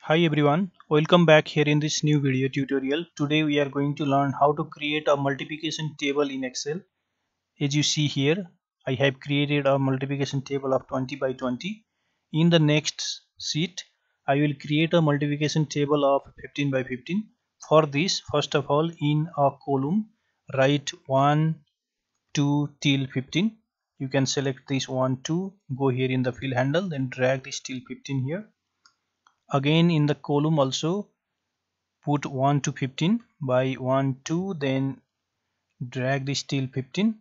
Hi everyone, welcome back here in this new video tutorial. Today we are going to learn how to create a multiplication table in Excel. As you see here, I have created a multiplication table of 20 by 20. In the next sheet, I will create a multiplication table of 15 by 15. For this, first of all, in a column, write 1, 2 till 15. You can select this 1, 2, go here in the fill handle, then drag this till 15 here. Again in the column also put 1 to 15 by 1 2, then drag this till 15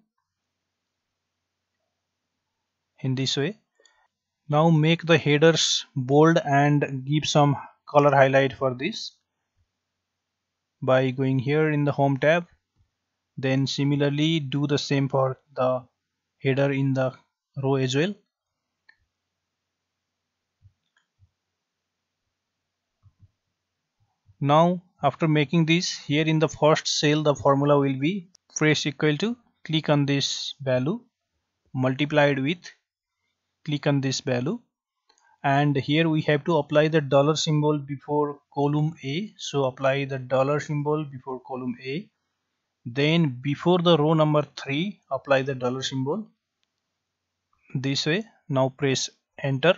in this way. Now make the headers bold and give some color highlight for this by going here in the home tab. Then similarly do the same for the header in the row as well. Now after making this, here in the first cell the formula will be press equal to, click on this value, multiplied with, click on this value, and here we have to apply the dollar symbol before column A. So apply the dollar symbol before column A, then before the row number 3 apply the dollar symbol this way. Now press enter,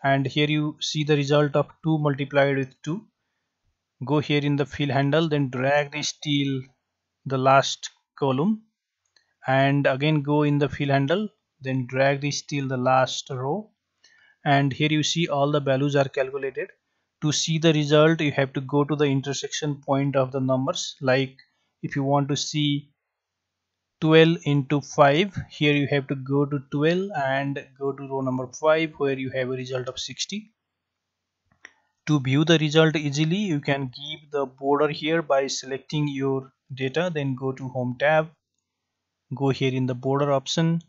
and here you see the result of 2 multiplied with 2. Go here in the fill handle, then drag this till the last column, and again go in the fill handle, then drag this till the last row, and here you see all the values are calculated. To see the result, you have to go to the intersection point of the numbers. Like if you want to see 12 into 5, here you have to go to 12 and go to row number 5 where you have a result of 60. To view the result easily, you can give the border here by selecting your data, then go to home tab, go here in the border option,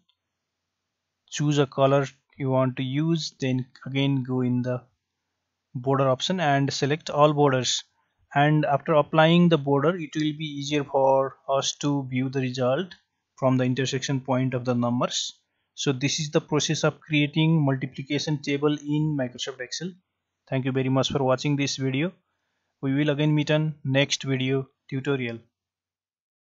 choose a color you want to use, then again go in the border option and select all borders, and after applying the border it will be easier for us to view the result from the intersection point of the numbers. So this is the process of creating multiplication table in Microsoft Excel. Thank you very much for watching this video. We will again meet on next video tutorial.